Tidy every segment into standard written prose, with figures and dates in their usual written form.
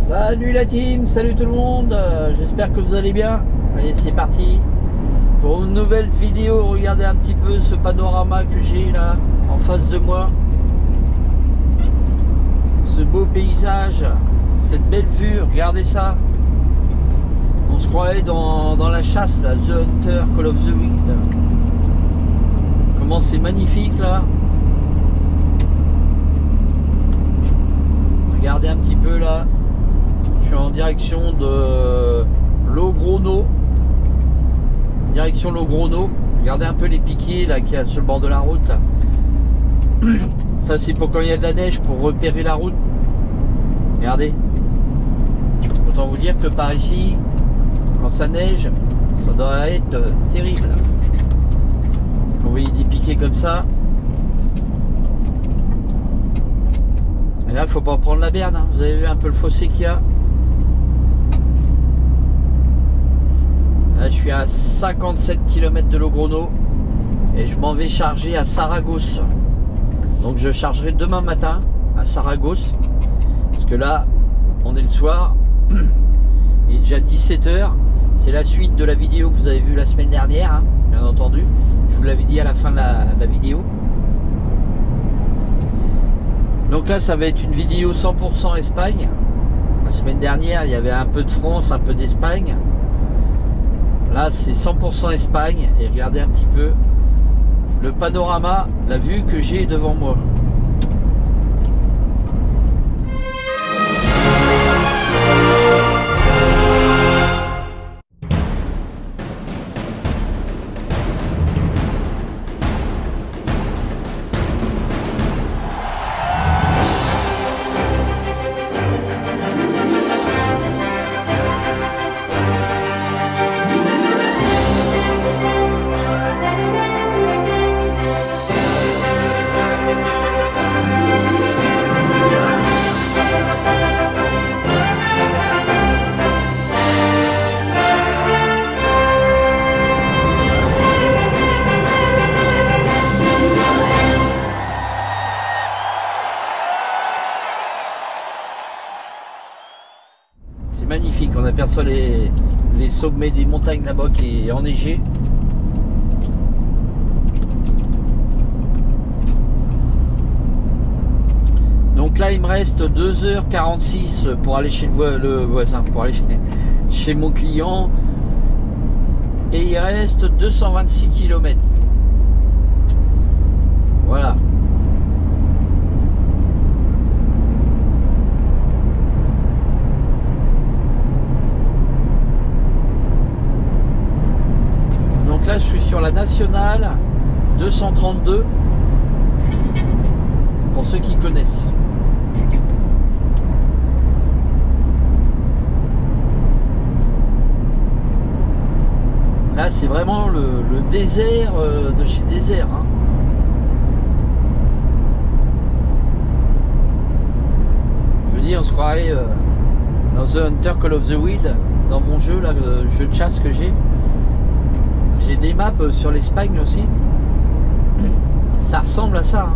Salut la team, salut tout le monde, j'espère que vous allez bien. Allez, c'est parti pour une nouvelle vidéo. Regardez un petit peu ce panorama que j'ai là en face de moi, ce beau paysage, cette belle vue, regardez ça. On se croirait dans la chasse là, The Hunter, Call of the Wild. Comment c'est magnifique là. Regardez un petit peu là. Je suis en direction de Logrono. Direction Logrono. Regardez un peu les piquiers là qu'il y a sur le bord de la route là. Ça c'est pour quand il y a de la neige, pour repérer la route. Regardez. Autant vous dire que par ici, quand ça neige, ça doit être terrible. Quand vous voyez des piquets comme ça. Et là il faut pas prendre la berne, hein. Vous avez vu un peu le fossé qu'il y a. Là je suis à 57 km de Logrono et je m'en vais charger à Saragosse. Donc je chargerai demain matin à Saragosse, parce que là on est le soir, il est déjà 17 h. C'est la suite de la vidéo que vous avez vue la semaine dernière, hein, bien entendu. Je vous l'avais dit à la fin de la vidéo. Donc là ça va être une vidéo 100% Espagne. La semaine dernière il y avait un peu de France, un peu d'Espagne. Là c'est 100% Espagne. Et regardez un petit peu le panorama, la vue que j'ai devant moi. Magnifique, on aperçoit les sommets des montagnes là-bas qui est enneigé. Donc là il me reste 2h46 pour aller chez le voisin, pour aller chez mon client, et il reste 226 km. Voilà. Là je suis sur la nationale 232 pour ceux qui connaissent. Là c'est vraiment le désert de chez désert, hein. Je veux dire, on se croirait dans The Hunter Call of the Wild, dans mon jeu là, le jeu de chasse que j'ai. J'ai des maps sur l'Espagne aussi. Ça ressemble à ça, hein.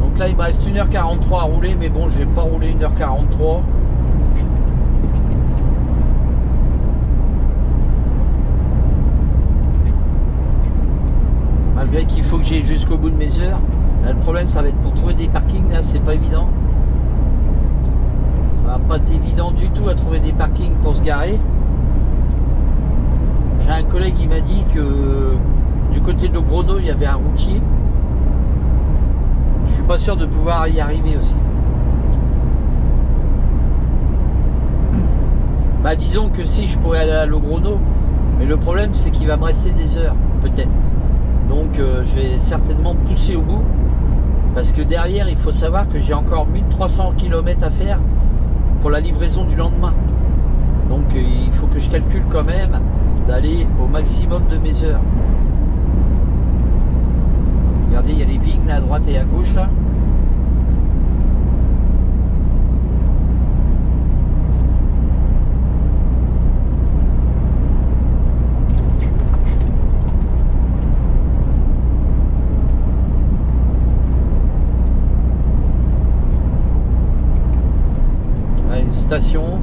Donc là il me reste 1h43 à rouler, mais bon je vais pas rouler 1h43. Malgré qu'il faut que j'aille jusqu'au bout de mes heures. Là, le problème ça va être pour trouver des parkings, là c'est pas évident. Ça va pas être évident du tout à trouver des parkings pour se garer. J'ai un collègue qui m'a dit que du côté de Logrono il y avait un routier. Je suis pas sûr de pouvoir y arriver aussi. Bah disons que si, je pourrais aller à Logrono, mais le problème c'est qu'il va me rester des heures peut-être. Donc je vais certainement pousser au bout, parce que derrière il faut savoir que j'ai encore 1300 km à faire pour la livraison du lendemain. Donc il faut que je calcule quand même d'aller au maximum de mes heures. Regardez, il y a les vignes là à droite et à gauche là. station.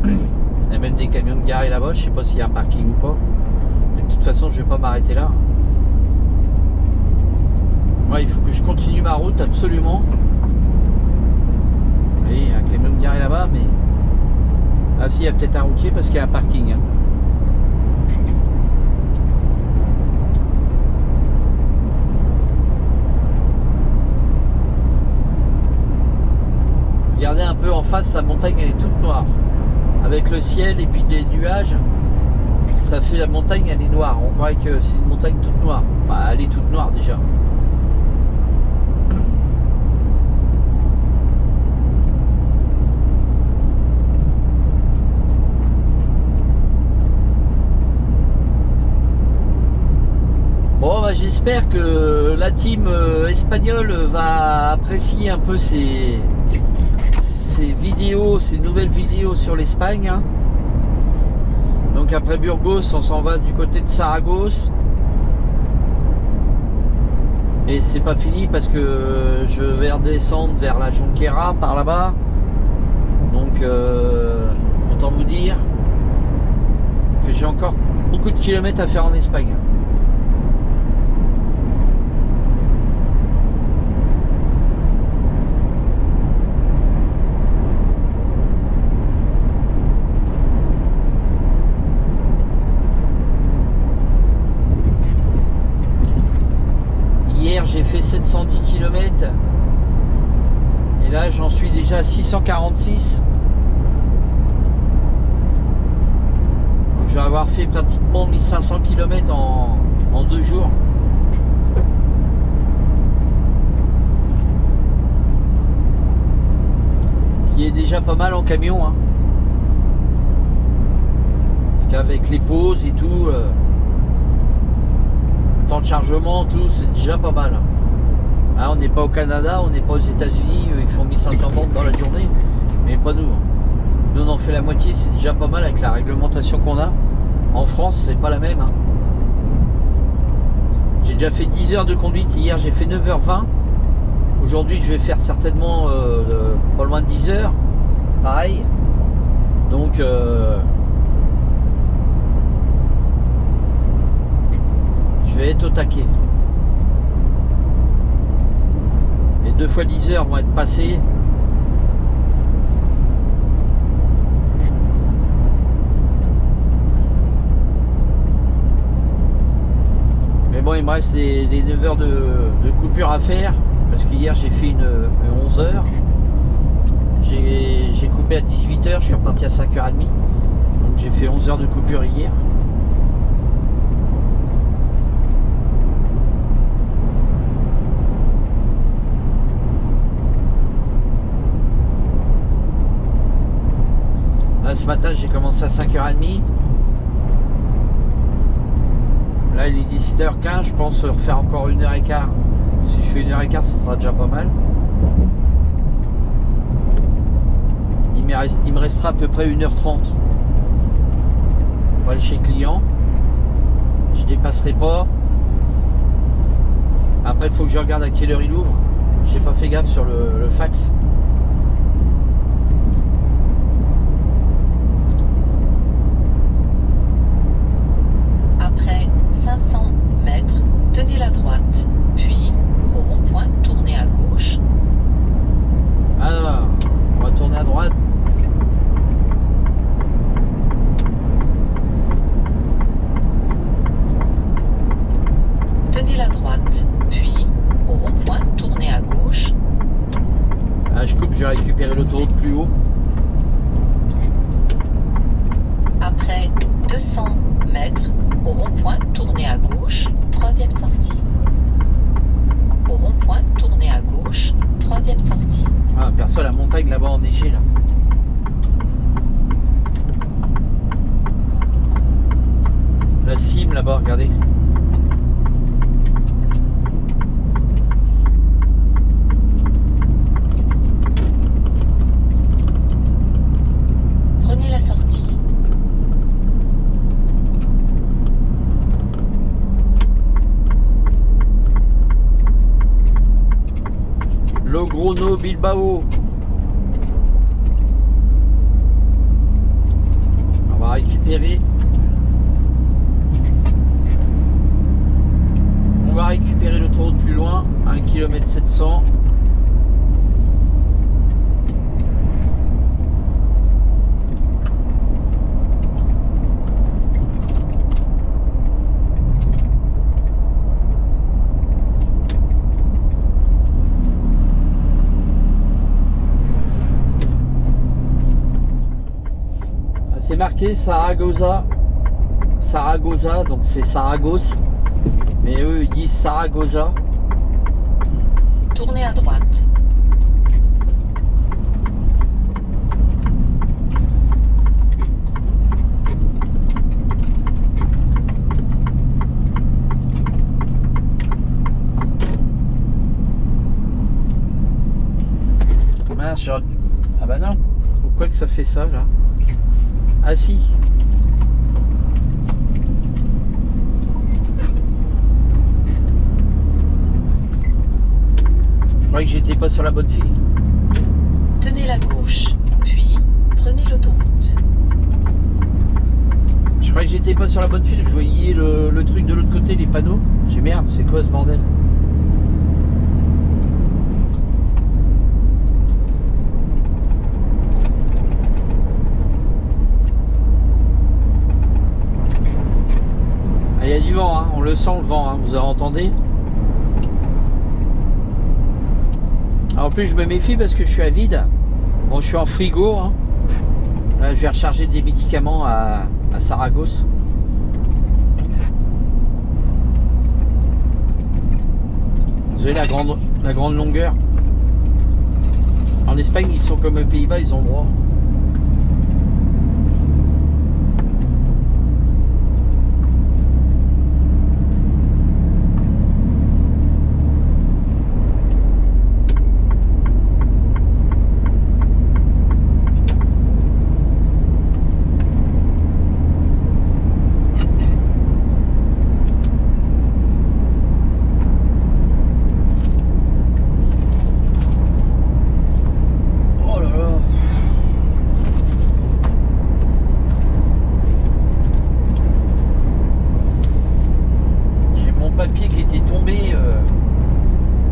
Il y a même des camions de garés là-bas, je sais pas s'il y a un parking ou pas. Mais de toute façon, je vais pas m'arrêter là. Ouais, il faut que je continue ma route absolument. Vous voyez, il y a un camion de garé là-bas, mais... Ah si, il y a peut-être un routier parce qu'il y a un parking. Hein. Regardez un peu en face, la montagne elle est toute noire. Avec le ciel et puis les nuages, ça fait la montagne elle est noire. On croirait que c'est une montagne toute noire. Bah, elle est toute noire déjà. Bon, bah, j'espère que la team espagnole va apprécier un peu ces vidéos, ces nouvelles vidéos sur l'Espagne. Hein. Donc après Burgos, on s'en va du côté de Saragosse. Et c'est pas fini parce que je vais redescendre vers la Jonquera par là-bas. Donc autant vous dire que j'ai encore beaucoup de kilomètres à faire en Espagne. J'ai fait 710 km et là j'en suis déjà à 646. Donc, je vais avoir fait pratiquement 1500 km en 2 jours. Ce qui est déjà pas mal en camion. Hein. Parce qu'avec les pauses et tout... temps de chargement, tout, c'est déjà pas mal. Hein, on n'est pas au Canada, on n'est pas aux États-Unis, ils font 1500 bandes dans la journée, mais pas nous. Nous on en fait la moitié, c'est déjà pas mal avec la réglementation qu'on a. En France, c'est pas la même. Hein. J'ai déjà fait 10 heures de conduite, hier j'ai fait 9h20. Aujourd'hui je vais faire certainement pas loin de 10 heures. Pareil. Donc je vais être au taquet. Et 2 fois 10 heures vont être passées. Mais bon, il me reste les 9 heures de coupure à faire. Parce qu'hier j'ai fait une 11 heures. J'ai coupé à 18 heures, je suis reparti à 5h30. Donc j'ai fait 11 heures de coupure hier. Ce matin j'ai commencé à 5h30. Là il est 17h15. Je pense refaire encore 1h15. Si je fais 1h15 ça sera déjà pas mal. Il me restera à peu près 1h30 pour aller chez le client. Je dépasserai pas. Après il faut que je regarde à quelle heure il ouvre. J'ai pas fait gaffe sur le fax. Après 500 mètres, tenez la droite, puis au rond-point, tournez à gauche. Alors, on va tourner à droite. Tenez la droite, puis au rond-point, tournez à gauche. Ah, je coupe, je vais récupérer l'autoroute plus haut. Après 200 mètres, au rond-point, tournez à gauche, troisième sortie. Au rond-point, tournez à gauche, troisième sortie. Ah, aperçoit la montagne là-bas enneigée là. La cime là-bas, regardez. Prenez la sortie. Logro Bilbao. On va récupérer. On va récupérer l'autoroute plus loin, 1 km 700. C'est marqué Saragossa, donc c'est Saragosse, mais eux ils disent Saragossa. Tournez à droite. Ah bah non, pourquoi que ça fait ça là? Ah si. Je croyais que j'étais pas sur la bonne file. Tenez la gauche, puis prenez l'autoroute. Je croyais que j'étais pas sur la bonne file, je voyais le truc de l'autre côté, les panneaux. J'ai merde, c'est quoi ce bordel? Il y a du vent, hein, on le sent le vent, hein, vous entendez? En plus je me méfie parce que je suis à vide. Bon, je suis en frigo, hein. Là, je vais recharger des médicaments à Saragosse. Vous avez la grande longueur. En Espagne ils sont comme aux Pays-Bas, ils ont droit.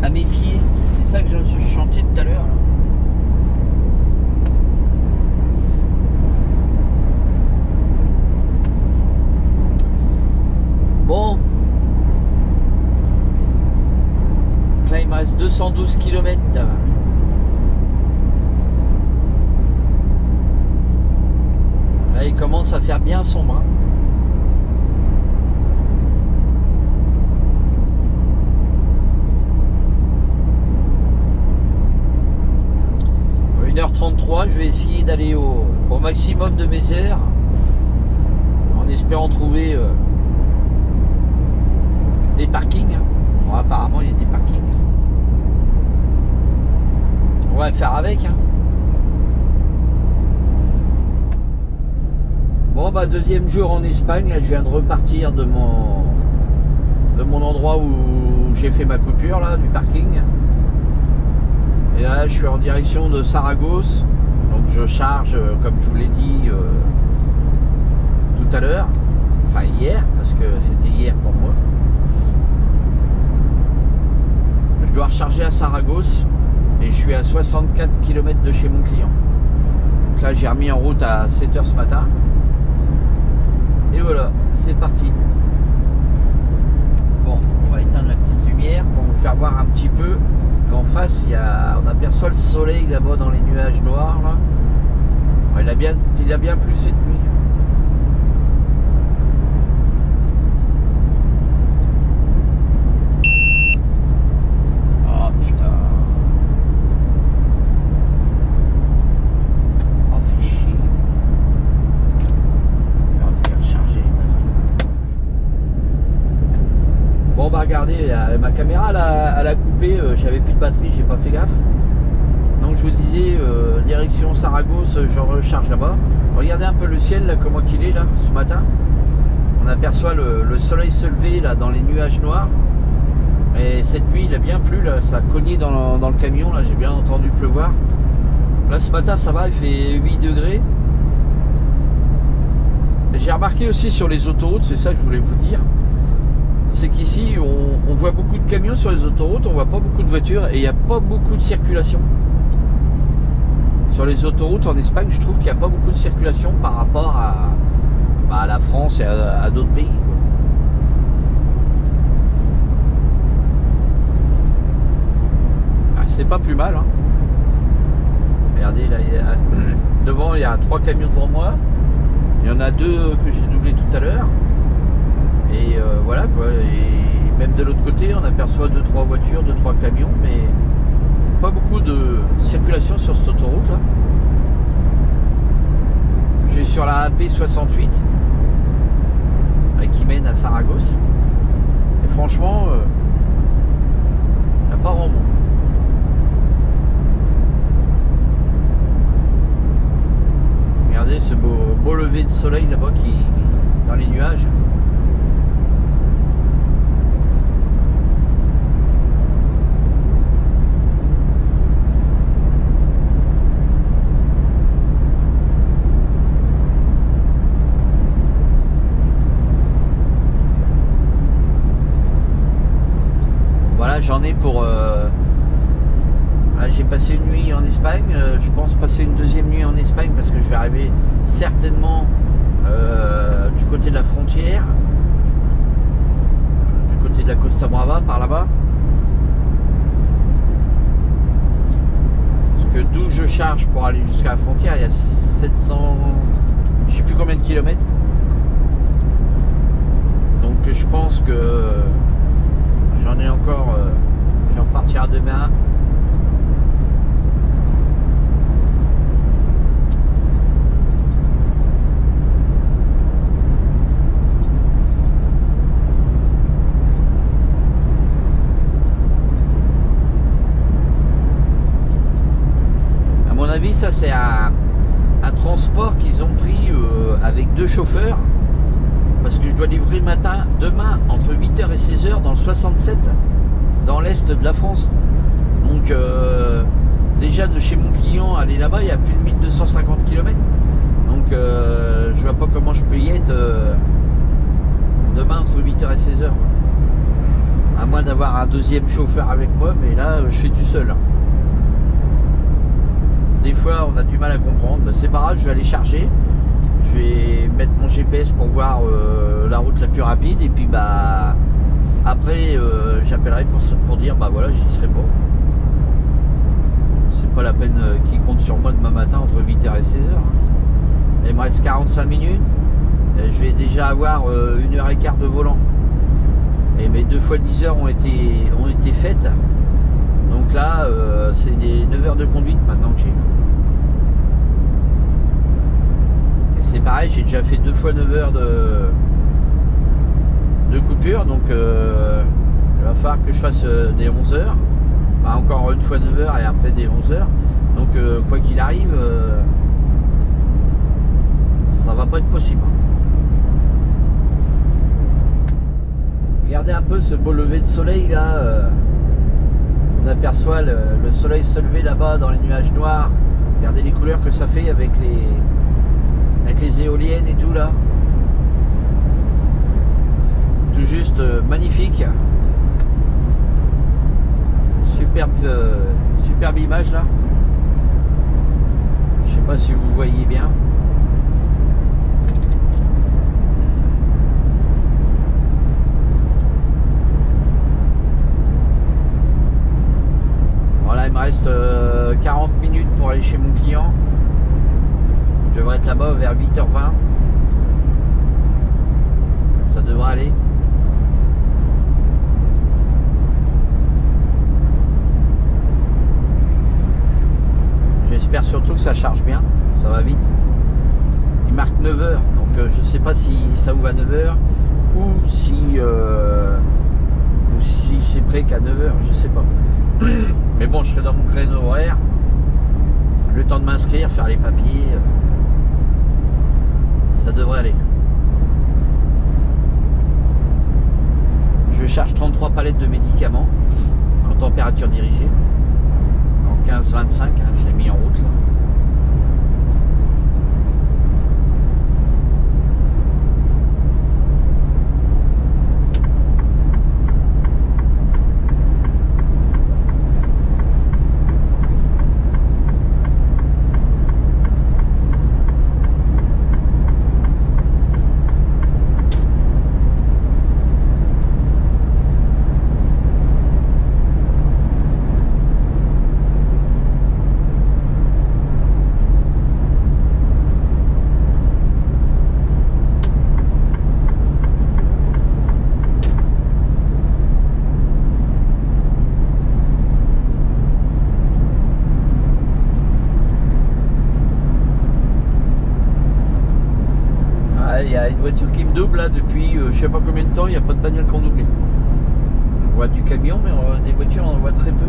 À mes pieds, c'est ça que je chantais tout à l'heure. Bon, là il me reste 212 km. Là il commence à faire bien sombre, hein. 1h33, je vais essayer d'aller au maximum de mes heures en espérant trouver des parkings. Bon, apparemment il y a des parkings. On va faire avec, hein. Bon bah deuxième jour en Espagne, là je viens de repartir de mon endroit où j'ai fait ma coupure là, du parking. Et là je suis en direction de Saragosse, donc je charge comme je vous l'ai dit tout à l'heure, enfin hier, parce que c'était hier pour moi. Je dois recharger à Saragosse et je suis à 64 km de chez mon client. Donc là j'ai remis en route à 7h ce matin. Et voilà, c'est parti. Bon, on va éteindre la petite lumière pour vous faire voir un petit peu qu'en face, on aperçoit le soleil là-bas dans les nuages noirs. Là. Ouais, il a bien plu cette nuit. Oh putain. Oh, fait chier. On va recharger. Bon bah regardez, ma caméra elle a coupé, j'avais plus de batterie, j'ai pas fait gaffe. Donc je vous disais, direction Saragosse, je recharge là-bas. Regardez un peu le ciel là, comment qu'il est là ce matin. On aperçoit le soleil se lever là dans les nuages noirs. Mais cette nuit il a bien plu là, ça a cogné dans le camion là, j'ai bien entendu pleuvoir. Là ce matin ça va, il fait 8 degrés. J'ai remarqué aussi sur les autoroutes, c'est ça que je voulais vous dire, c'est qu'ici on voit beaucoup de camions sur les autoroutes, on voit pas beaucoup de voitures et il n'y a pas beaucoup de circulation. Sur les autoroutes en Espagne, je trouve qu'il n'y a pas beaucoup de circulation par rapport à la France et à d'autres pays. C'est pas plus mal. Hein. Regardez, là, devant il y a 3 camions devant moi. Il y en a 2 que j'ai doublé tout à l'heure. Et voilà quoi. Et même de l'autre côté, on aperçoit 2-3 voitures, 2-3 camions, mais pas beaucoup de circulation sur cette autoroute là. Je suis sur la AP68 qui mène à Saragosse. Et franchement, il n'y a pas vraiment. Regardez ce beau lever de soleil là-bas qui dans les nuages. Voilà, j'en ai pour... J'ai passé une nuit en Espagne, je pense passer une deuxième nuit en Espagne parce que je vais arriver certainement du côté de la frontière, du côté de la Costa Brava, par là-bas. Parce que d'où je charge pour aller jusqu'à la frontière, il y a 700, je sais plus combien de kilomètres. Donc je pense que j'en ai encore, je vais repartir demain. Ça c'est un transport qu'ils ont pris avec 2 chauffeurs parce que je dois livrer demain entre 8h et 16h dans le 67 dans l'est de la France. Donc déjà de chez mon client aller là-bas il y a plus de 1250 km. Donc je vois pas comment je peux y être demain entre 8h et 16h, à moins d'avoir un deuxième chauffeur avec moi, mais là je suis tout seul. Des fois on a du mal à comprendre, ben, c'est pas grave, je vais aller charger, je vais mettre mon GPS pour voir la route la plus rapide et puis bah après j'appellerai pour dire bah voilà j'y serai pas. C'est pas la peine qu'ils comptent sur moi demain matin entre 8h et 16h. Il me reste 45 minutes, et je vais déjà avoir 1h15 de volant. Et mes 2 fois 10 heures ont été faites. Donc là, c'est des 9 heures de conduite maintenant que j'ai. Et c'est pareil, j'ai déjà fait 2 fois 9 heures de coupure. Donc il va falloir que je fasse des 11 heures. Enfin, encore une fois 9 heures et après des 11 heures. Donc quoi qu'il arrive, ça va pas être possible. Regardez un peu ce beau lever de soleil là. On aperçoit le soleil se lever là-bas dans les nuages noirs. Regardez les couleurs que ça fait avec les éoliennes et tout là. Tout juste magnifique. Superbe image là. Je sais pas si vous voyez bien. Voilà, il me reste 40 minutes pour aller chez mon client. Je devrais être là-bas vers 8h20. Ça devrait aller. J'espère surtout que ça charge bien. Ça va vite. Il marque 9h. Donc je sais pas si ça ouvre à 9h ou si c'est prêt qu'à 9h. Je sais pas. Mais bon, je serai dans mon créneau horaire. Le temps de m'inscrire, faire les papiers. Ça devrait aller. Je charge 33 palettes de médicaments en température dirigée. En 15-25, hein, je l'ai mis en route là. Il y a une voiture qui me double là depuis je sais pas combien de temps, il n'y a pas de bagnole qui ont doublé. On voit du camion, mais des voitures on en voit très peu.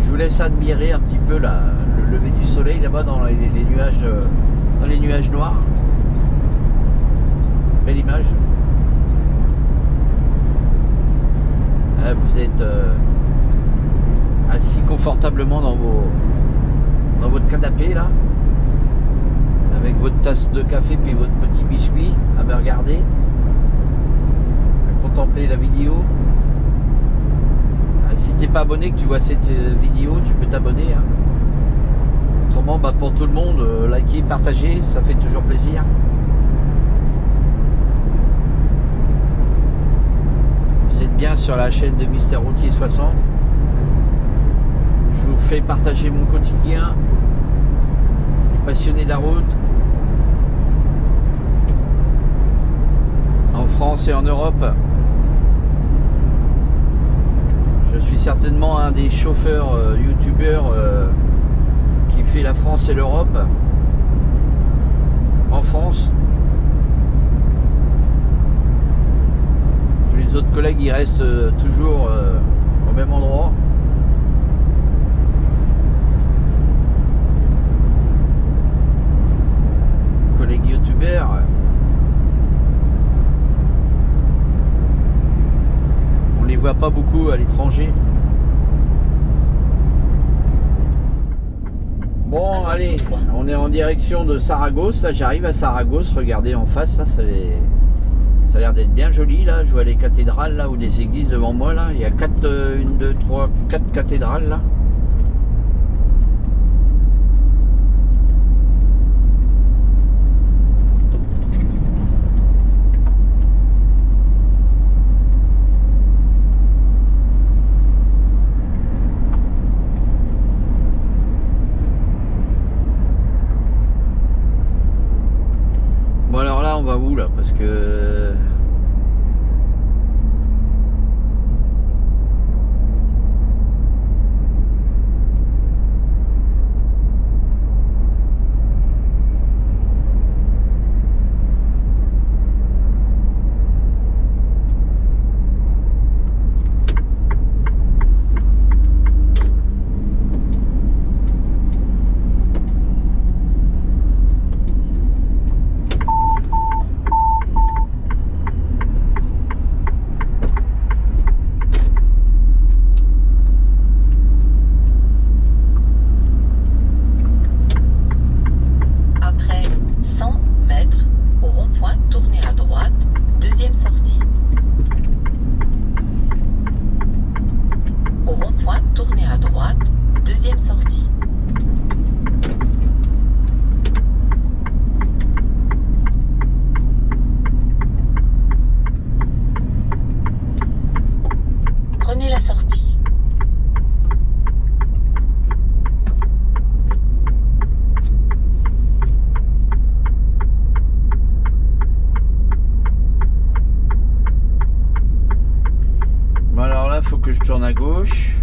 Je vous laisse admirer un petit peu le lever du soleil là-bas dans les nuages noirs. Belle image. Là, vous êtes assis confortablement dans votre canapé là, avec votre tasse de café puis votre petit biscuit à me regarder, à contempler la vidéo. Si t'es pas abonné, que tu vois cette vidéo, tu peux t'abonner. Autrement, bah, pour tout le monde, liker, partager, ça fait toujours plaisir. Vous êtes bien sur la chaîne de Mister Routier 60. Je vous fais partager mon quotidien, les passionnés de la route, en France et en Europe. Je suis certainement un des chauffeurs youtubeurs qui fait la France et l'Europe. En France, tous les autres collègues ils restent toujours au même endroit. Collègues youtubeurs, on les voit pas beaucoup à l'étranger. Bon, allez, on est en direction de Saragosse. Là, j'arrive à Saragosse. Regardez en face, là, ça a l'air d'être bien joli. Là, je vois les cathédrales là ou des églises devant moi. Là, il y a 4 cathédrales là. Bon alors là on va où là, parce que faut que je tourne à gauche.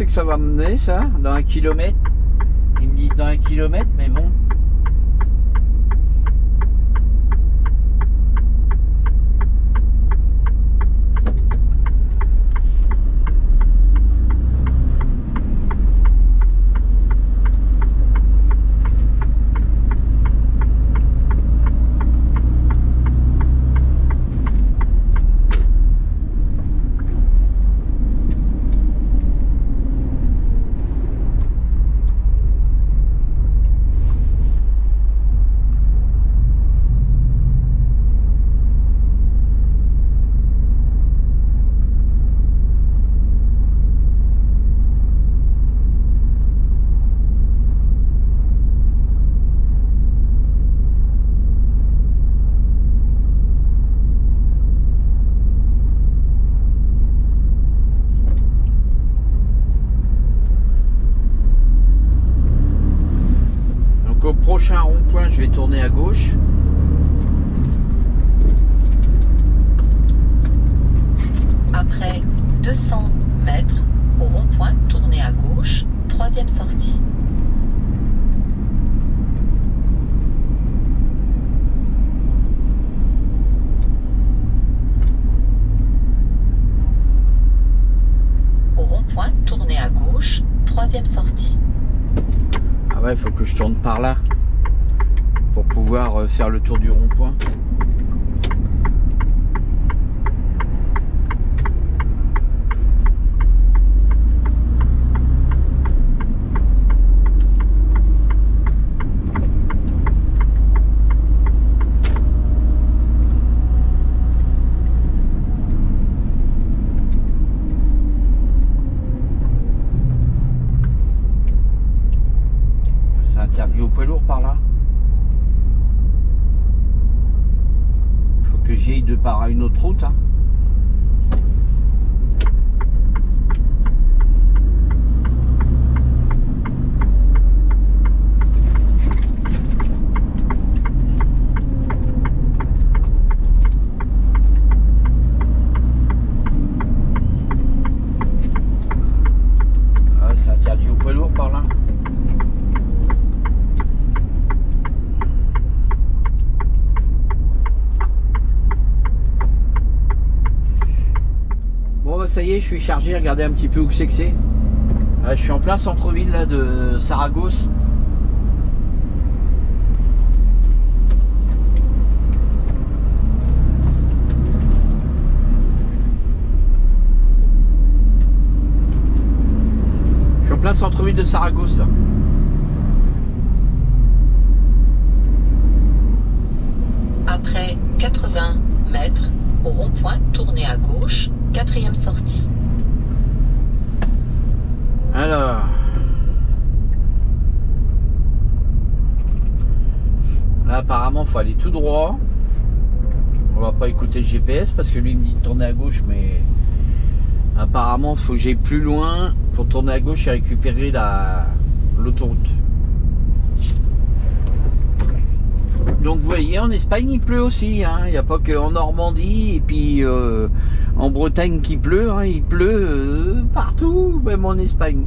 c'est que ça va mener ça? Dans 1 kilomètre? Ils me disent dans 1 kilomètre, mais bon. Au prochain rond-point, je vais tourner à gauche. Après 200 mètres, au rond-point, tournez à gauche, troisième sortie. Au rond-point, tournez à gauche, troisième sortie. Ah ouais, il faut que je tourne par là pour pouvoir faire le tour du rond-point. C'est interdit aux poids lourds par là. Faut que j'y aille de part à une autre route. Hein. Ah, c'est interdit aux poids lourds par là. Bon bah ça y est, je suis chargé, regardez un petit peu où c'est que c'est. Je suis en plein centre-ville là de Saragosse. Je suis en plein centre-ville de Saragosse là. Après 80 mètres, au rond-point, tournez à gauche, quatrième sortie. Alors, là apparemment faut aller tout droit. On va pas écouter le GPS parce que lui il me dit de tourner à gauche, mais apparemment faut que j'aille plus loin pour tourner à gauche et récupérer l'autoroute. Donc vous voyez, en Espagne il pleut aussi, hein. Il n'y a pas qu'en Normandie et puis en Bretagne qui pleut, hein. Il pleut partout, même en Espagne.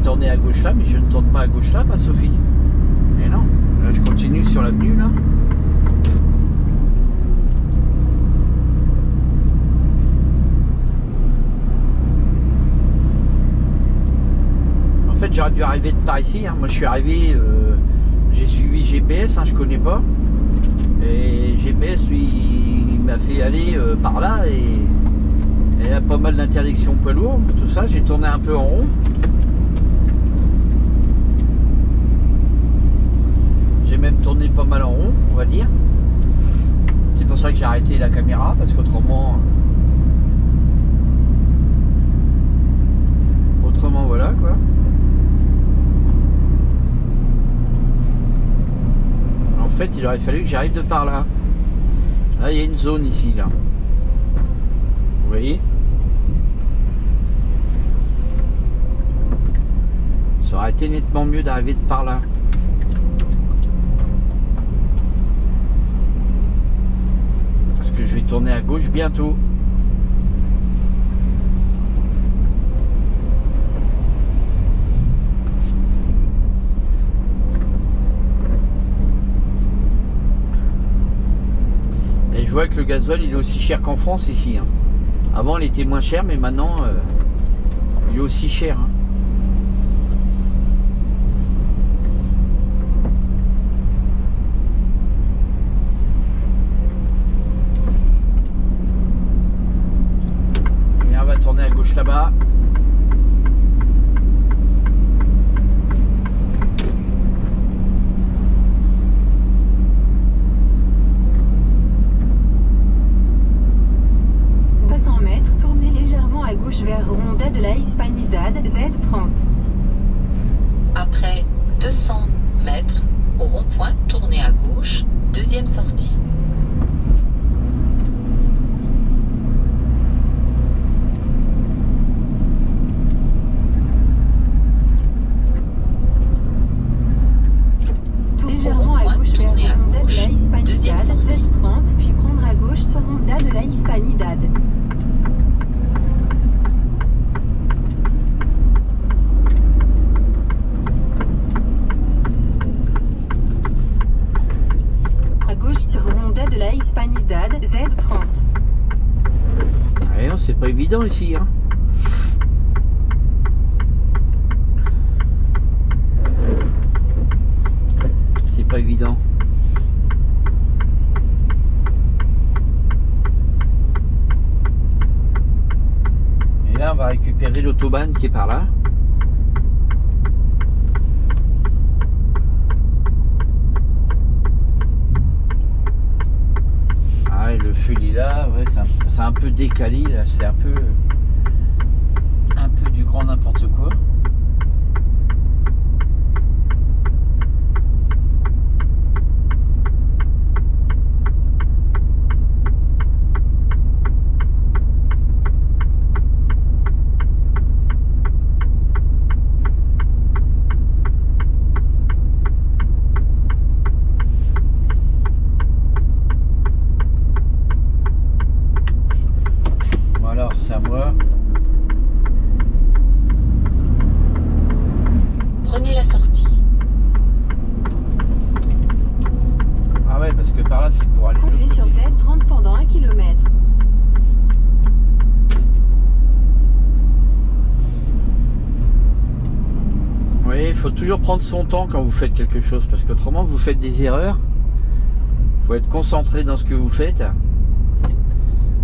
Tourner à gauche là, mais je ne tourne pas à gauche là, ma Sophie. Mais non, là je continue sur l'avenue là. En fait j'aurais dû arriver de par ici, hein. Moi je suis arrivé, j'ai suivi GPS, hein, je connais pas. Et GPS lui il m'a fait aller par là et il y a pas mal d'interdictions poids lourds, tout ça, j'ai tourné un peu en rond. J'ai même tourné pas mal en rond, on va dire. C'est pour ça que j'ai arrêté la caméra, parce qu'autrement... Autrement, voilà, quoi. fait, il aurait fallu que j'arrive de par là. Là, il y a une zone ici, là. Vous voyez? Ça aurait été nettement mieux d'arriver de par là. Parce que je vais tourner à gauche bientôt. Et je vois que le gasoil il est aussi cher qu'en France ici. Hein. Avant il était moins cher, mais maintenant il est aussi cher. Hein. Et on va tourner à gauche là-bas. Vers Ronda de la Hispanidad Z30. Après 200 mètres, au rond-point, tournez à gauche, deuxième sortie. Tout légèrement à gauche vers Ronda de la Hispanidad Z30, puis prendre à gauche sur Ronda de la Hispanidad. De la Hispanidad Z30. Ouais, c'est pas évident ici. Hein. C'est pas évident. Et là, on va récupérer l'autobahn qui est par là. Le feu il est là, ouais, c'est un peu décalé là, c'est un peu du grand n'importe quoi. C'est à moi. Prenez la sortie. Ah ouais, parce que par là c'est pour aller. Conduisez sur Z30 pendant 1 km. Oui, il faut toujours prendre son temps quand vous faites quelque chose, parce qu'autrement vous faites des erreurs. Il faut être concentré dans ce que vous faites.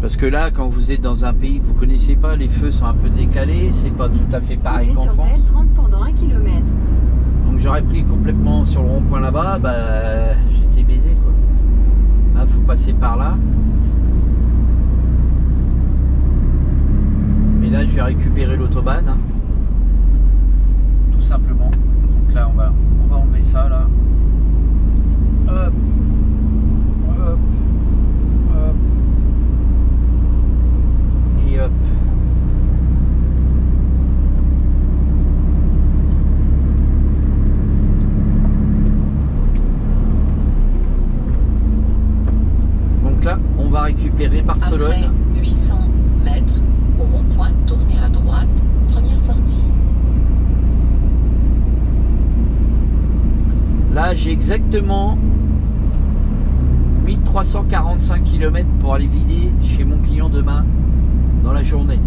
Parce que là, quand vous êtes dans un pays que vous connaissez pas, les feux sont un peu décalés, c'est pas tout à fait pareil qu'en France. Conduisez sur Z30 pendant 1 km. Donc j'aurais pris complètement sur le rond-point là-bas, bah j'étais baisé quoi. Là, faut passer par là. Et là, je vais récupérer l'autobahn. Hein. Tout simplement. Donc là, on va enlever ça là. Hop. Hop. Hop. Et hop. Donc là, on va récupérer Barcelone. Après 800 mètres, au rond-point, tournez à droite, première sortie. Là, j'ai exactement 1345 km pour aller vider chez mon client demain dans la journée.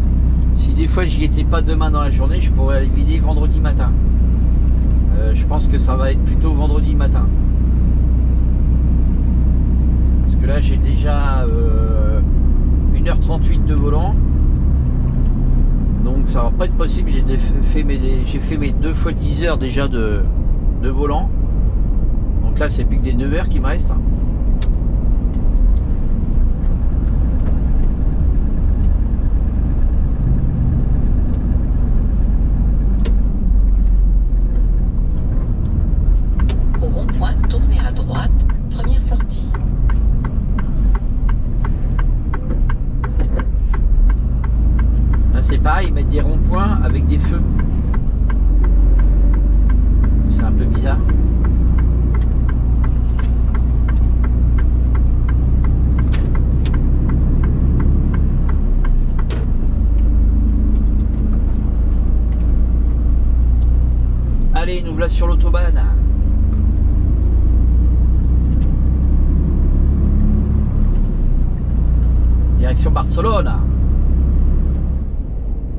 Si des fois j'y étais pas demain dans la journée, je pourrais aller vider vendredi matin. Je pense que ça va être plutôt vendredi matin. Parce que là j'ai déjà 1h38 de volant. Donc ça va pas être possible. J'ai fait mes 2 fois 10 heures déjà de volant. Donc là c'est plus que des 9 heures qui me restent. Allez, nous voilà sur l'autobahn. Direction Barcelone.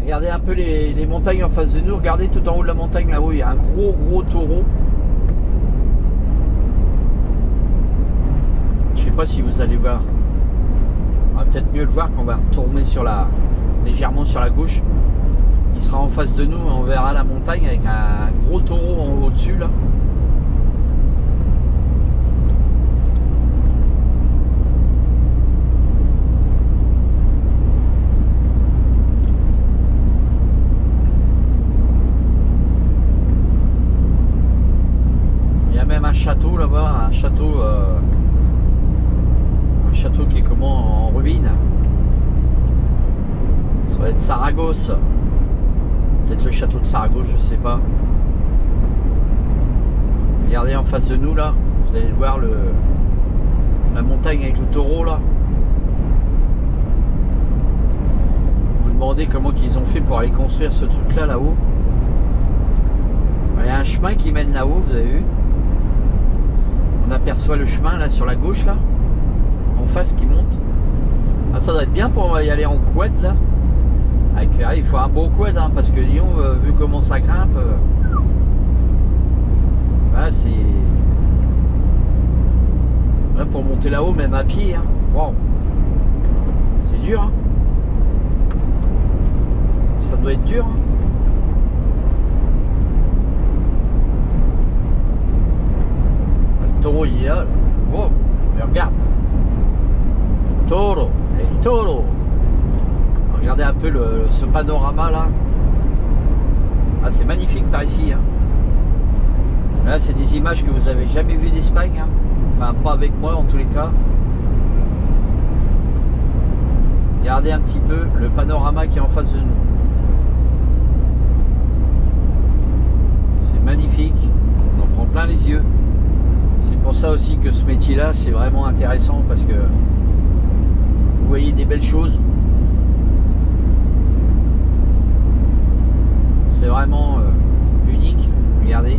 Regardez un peu les montagnes en face de nous. Regardez tout en haut de la montagne là-haut, il y a un gros taureau. Je sais pas si vous allez voir. On va peut-être mieux le voir quand on va retourner légèrement sur la gauche. Il sera en face de nous, on verra la montagne avec un gros taureau au-dessus là. Il y a même un château là-bas, un château qui est comment en ruine. Ça va être Saragosse. Peut-être le château de Saragosse, je sais pas. Regardez en face de nous là, vous allez voir la montagne avec le taureau là. Vous vous demandez comment qu'ils ont fait pour aller construire ce truc là là-haut. Il y a un chemin qui mène là-haut, vous avez vu. On aperçoit le chemin là sur la gauche là, en face qui monte. Ah, ça doit être bien pour y aller en quad là. Il faut un beau quad hein, parce que disons, vu comment ça grimpe, c'est pour monter là-haut même à pied. Hein. Wow. C'est dur. Hein. Ça doit être dur. Hein. Le taureau il est là. Wow. Mais regarde. Le taureau. Et le taureau. Regardez un peu ce panorama là. Ah, c'est magnifique par ici. Hein. Là, c'est des images que vous avez jamais vues d'Espagne. Hein. Enfin, pas avec moi en tous les cas. Regardez un petit peu le panorama qui est en face de nous. C'est magnifique. On en prend plein les yeux. C'est pour ça aussi que ce métier-là, c'est vraiment intéressant parce que vous voyez des belles choses. C'est vraiment unique, regardez.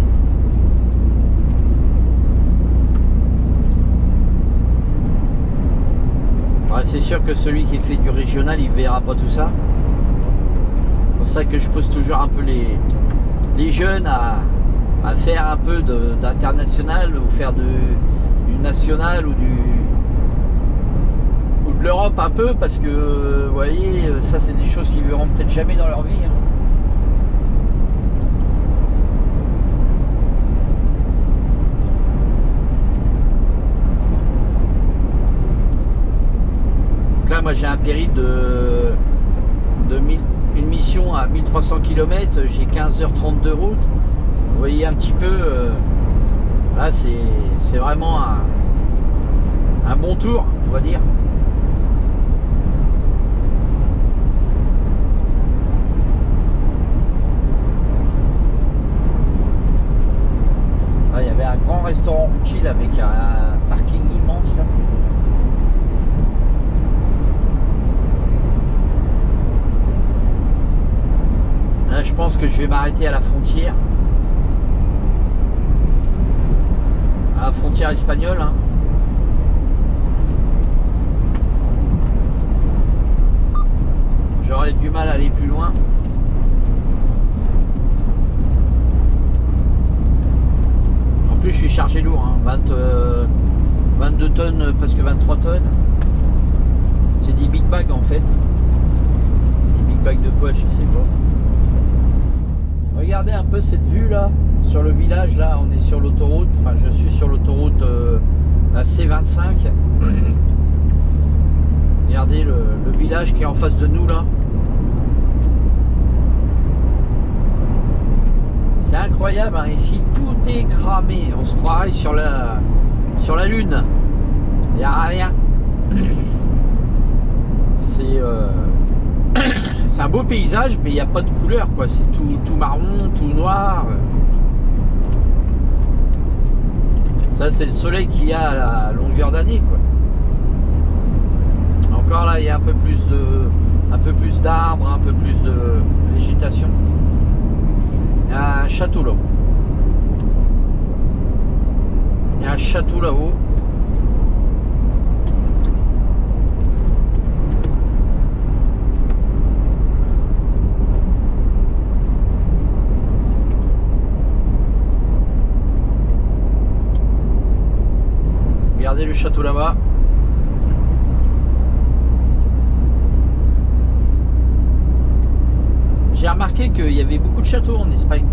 Ouais, c'est sûr que celui qui fait du régional, il verra pas tout ça. C'est pour ça que je pousse toujours un peu les jeunes à faire un peu d'international ou faire du national ou de l'Europe un peu parce que vous voyez, ça c'est des choses qu'ils verront peut-être jamais dans leur vie. Hein. Là, moi j'ai un périple une mission à 1300 km, j'ai 15h30 de route. Vous voyez un petit peu, là c'est vraiment un bon tour, on va dire. Là, il y avait un grand restaurant chill avec un parking immense là. Là, je pense que je vais m'arrêter à la frontière. À la frontière espagnole. Hein. J'aurais du mal à aller plus loin. En plus, je suis chargé lourd. Hein. 22 tonnes, presque 23 tonnes. C'est des big bags en fait. Des big bags de quoi, je sais pas. Regardez un peu cette vue là sur le village. Là on est sur l'autoroute, enfin je suis sur l'autoroute la C25. Regardez le village qui est en face de nous là. C'est incroyable hein. Ici tout est cramé, on se croirait sur la lune. Il n'y a rien. C'est un beau paysage, mais il n'y a pas de couleur, quoi. C'est tout marron, tout noir. Ça, c'est le soleil qu'il y a à la longueur d'année, quoi. Encore là, il y a un peu plus d'arbres, un peu plus de végétation. Il y a un château là. Il y a un château là-haut. Regardez le château là-bas. J'ai remarqué qu'il y avait beaucoup de châteaux en Espagne.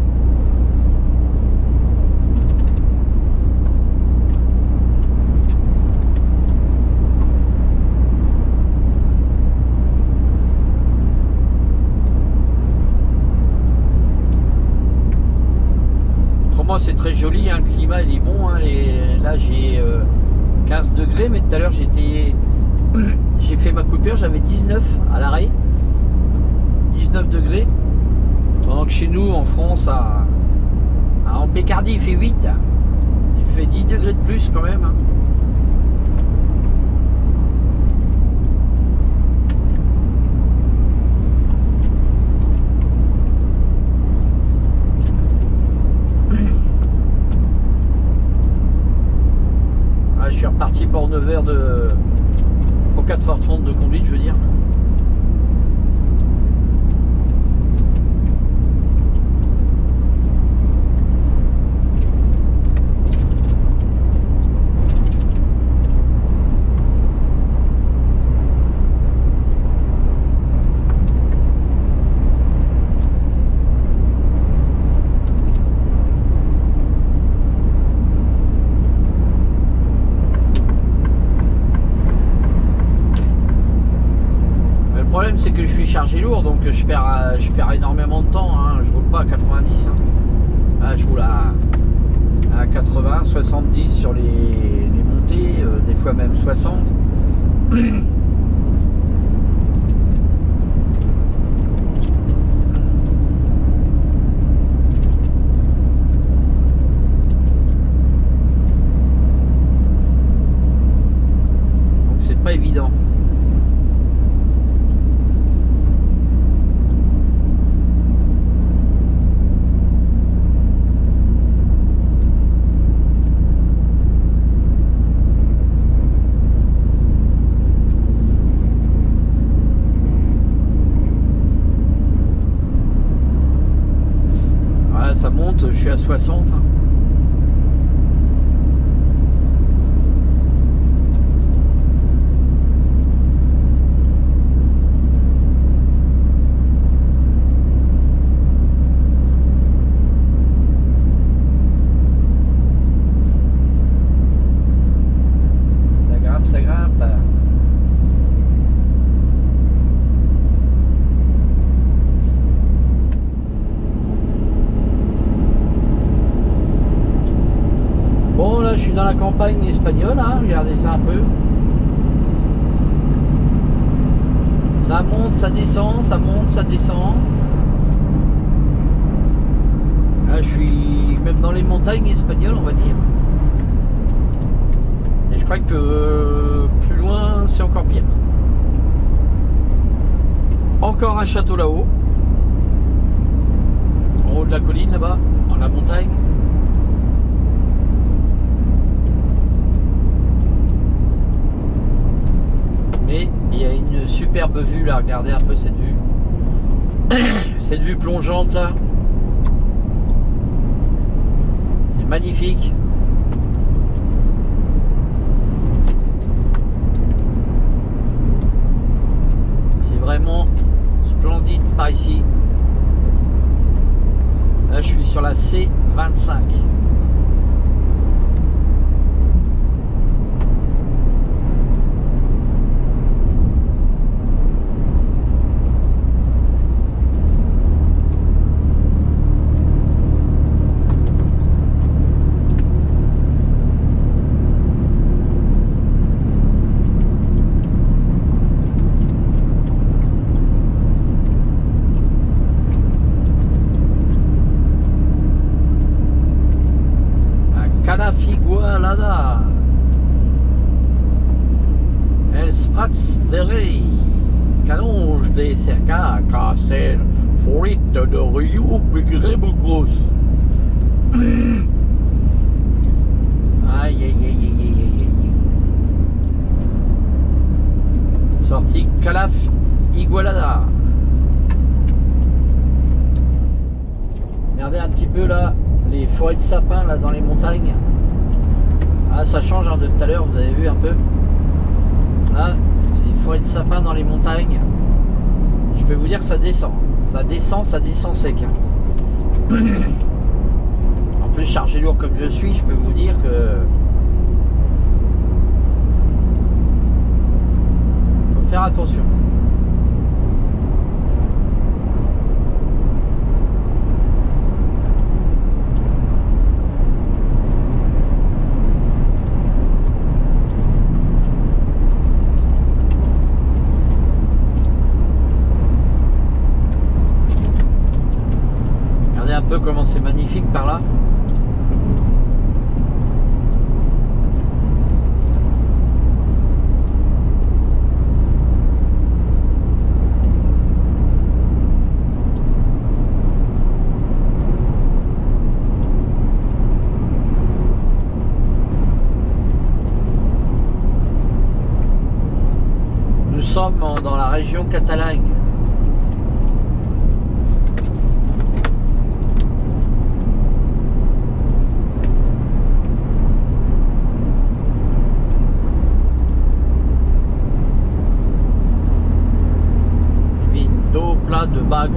Autrement c'est très joli, hein, le climat il est bon, hein, là j'ai 15 degrés, mais tout à l'heure j'ai fait ma coupure, j'avais 19 à l'arrêt. 19 degrés, pendant que chez nous en France en Picardie il fait 8, il fait 10 degrés de plus quand même, hein. Ah, je suis reparti pour 9h pour 4h30 de conduite, je veux dire. Le problème c'est que je suis chargé lourd, donc je perds énormément de temps, hein. Je roule pas à 90, hein. Là, je roule à 80, 70 sur les montées, des fois même 60. Donc c'est pas évident. Ça monte, je suis à 60. Ça grimpe, ça grimpe. Bon, là je suis dans la campagne espagnole, hein, regardez ça un peu. Ça monte, ça descend, ça monte, ça descend. Là je suis même dans les montagnes espagnoles, on va dire. Et je crois que plus loin c'est encore pire. Encore un château là-haut. En haut de la colline là-bas, dans la montagne. Mais il y a une superbe vue là, regardez un peu cette vue. Cette vue plongeante là. C'est magnifique. C'est vraiment splendide par ici. Là je suis sur la C25. Calafigualada, Els Prats de Rei, Canonge de Cerca, Castel, Forit de Rio, Begrebelgros. Aïe Calaf Igualada. Regardez un petit peu là, les forêts de sapins là dans les montagnes. Ah, ça change hein, de tout à l'heure, vous avez vu un peu. Là, c'est une forêt de sapins dans les montagnes. Je peux vous dire que ça descend. Ça descend sec. Hein. En plus, chargé lourd comme je suis, je peux vous dire que faut faire attention. Un peu comment c'est magnifique par là. Nous sommes dans la région Catalogne. Plat de bagues.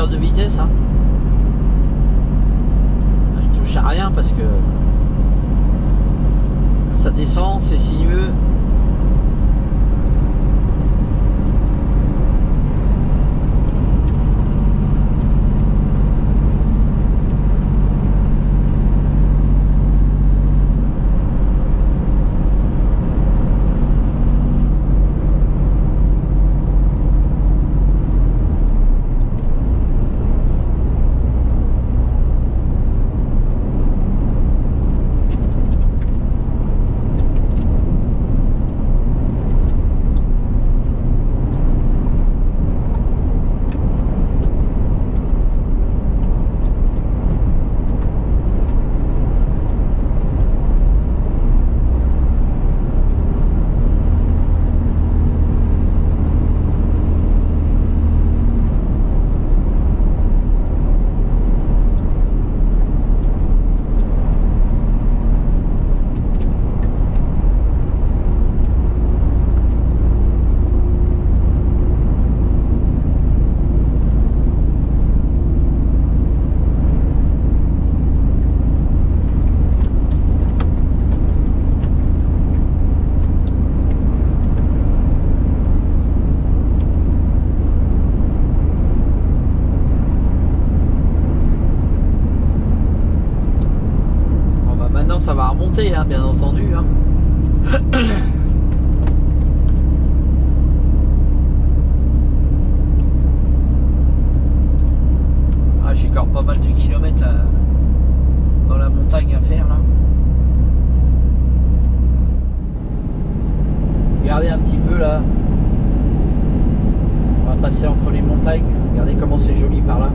De vitesse hein. Je touche à rien parce que ça descend, c'est sinueux. Ça va remonter hein, bien entendu hein. Ah, j'ai encore pas mal de kilomètres dans la montagne à faire là. Regardez un petit peu là. On va passer entre les montagnes. Regardez comment c'est joli par là.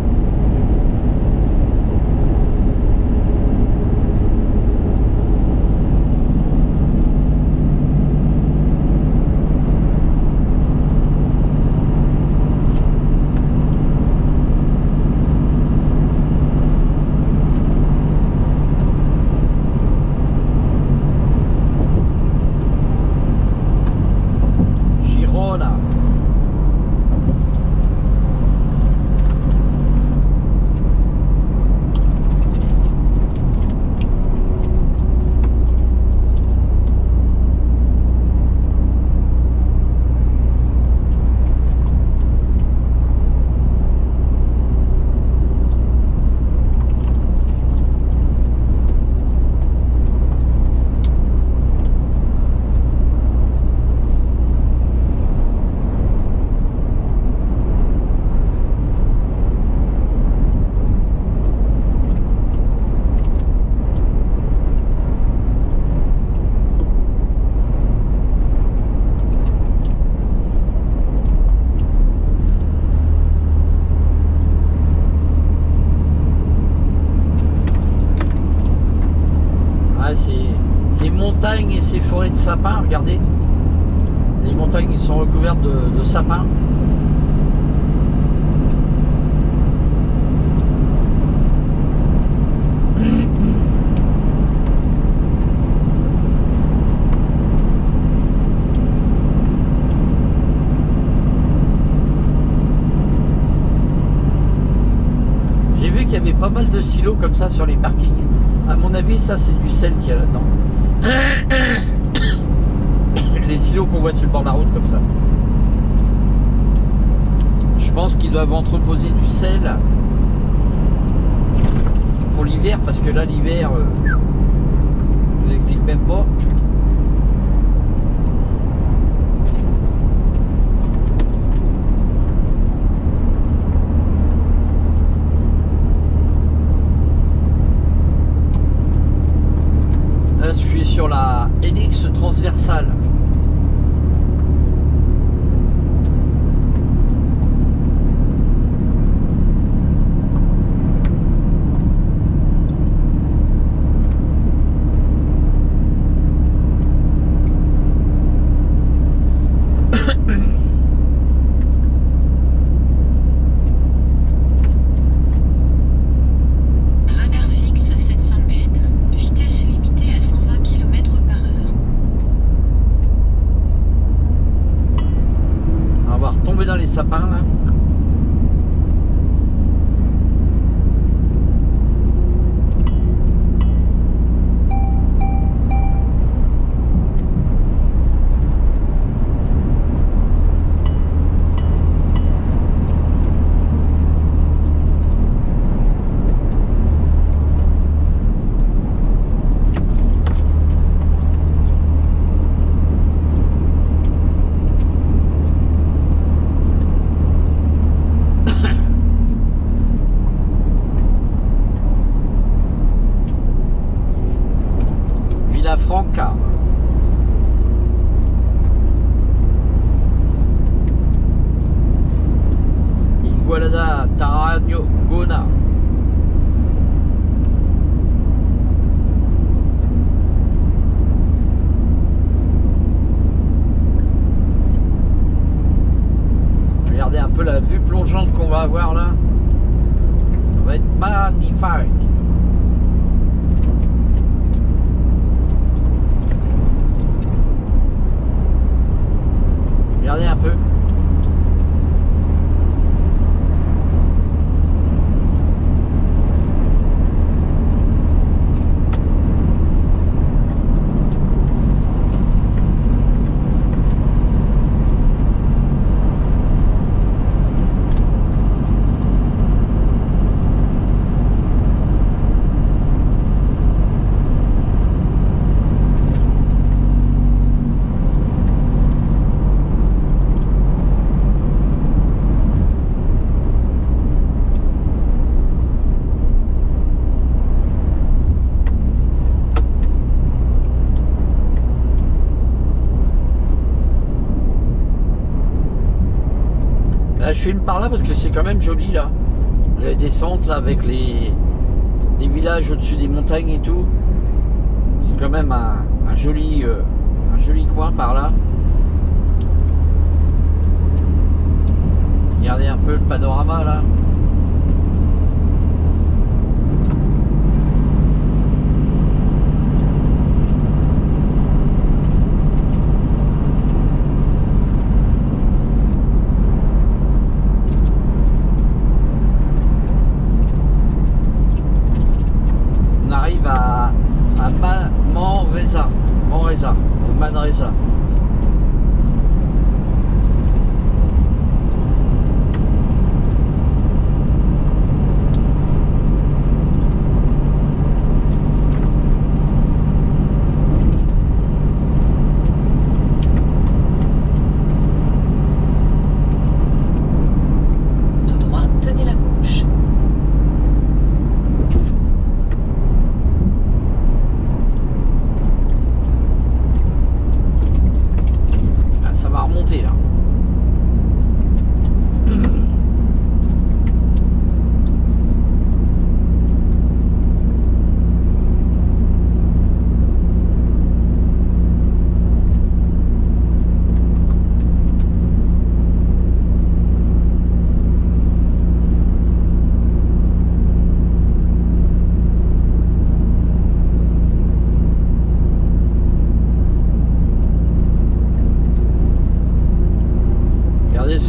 sapins, regardez. Les montagnes sont recouvertes de sapins. J'ai vu qu'il y avait pas mal de silos comme ça sur les parkings. À mon avis, ça c'est du sel qu'il y a là-dedans. Les silos qu'on voit sur le bord de la route comme ça. Je pense qu'ils doivent entreposer du sel pour l'hiver, parce que là l'hiver, je vous explique même pas. Là je suis sur la NX transversale. Dans les sapins là. Franca. Igualada, Tarragona. Regardez un peu la vue plongeante qu'on va avoir là. Ça va être magnifique. Regardez un peu. Là, je filme par là parce que c'est quand même joli là. Les descentes là, avec les villages au-dessus des montagnes et tout. C'est quand même un joli coin par là. Regardez un peu le panorama là. On arrive à Manresa, ou Manresa. Tout droit, tenez la gauche. Ça va remonter là.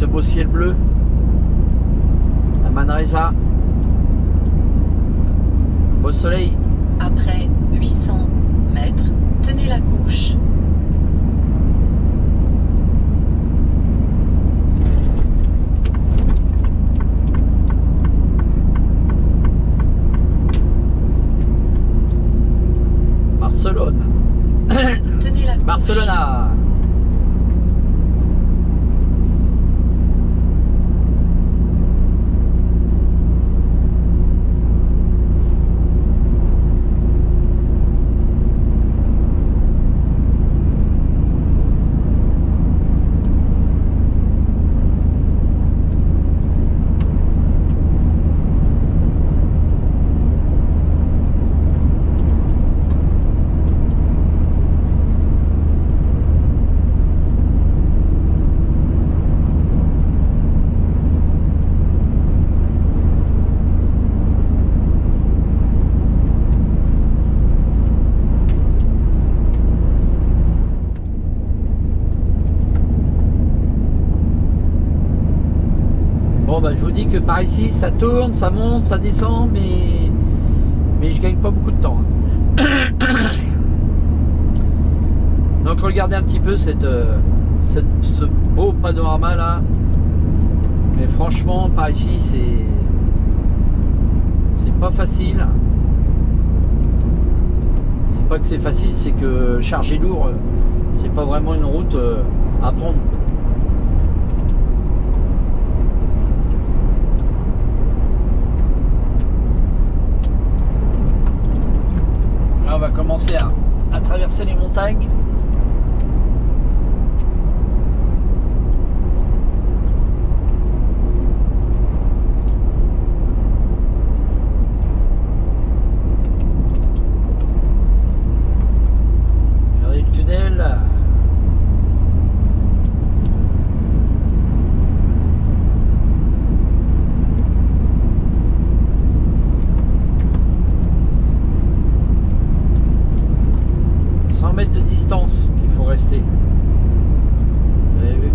ce beau ciel bleu à Manresa. Beau soleil. Après 800 mètres, tenez la gauche. Barcelone. Tenez la gauche. Barcelona. Bon bah je vous dis que par ici ça tourne, ça monte, ça descend, mais je gagne pas beaucoup de temps. Donc regardez un petit peu ce beau panorama là. Mais franchement par ici c'est pas facile. C'est pas que c'est facile, c'est que charger lourd, c'est pas vraiment une route à prendre. On va commencer à traverser les montagnes. Regardez le tunnel. Mètres de distance qu'il faut rester. Vous avez vu?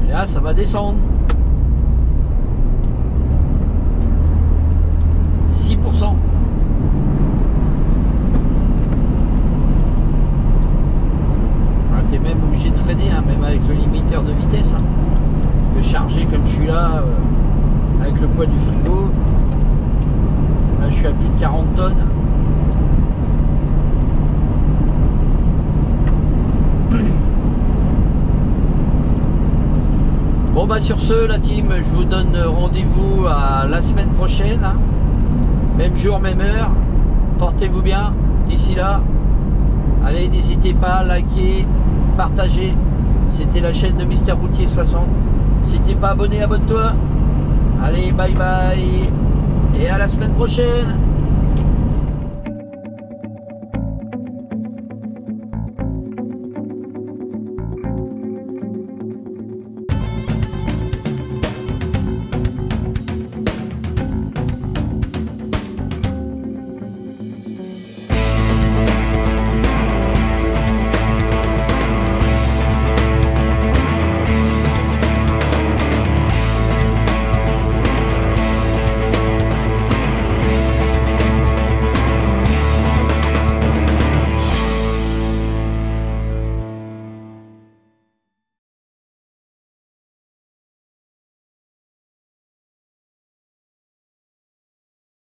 Et là ça va descendre 6%. T'es même obligé de freiner, hein, même avec le limiteur de vitesse, hein. Parce que chargé comme je suis là, avec le poids du frigo, là je suis à plus de 40 tonnes. Bon bah sur ce la team, je vous donne rendez-vous à la semaine prochaine, hein. Même jour, même heure. Portez-vous bien d'ici là. Allez, n'hésitez pas à liker, partager. C'était la chaîne de Mister Routier 60. Si t'es pas abonné, abonne-toi. Allez, bye bye. Et à la semaine prochaine.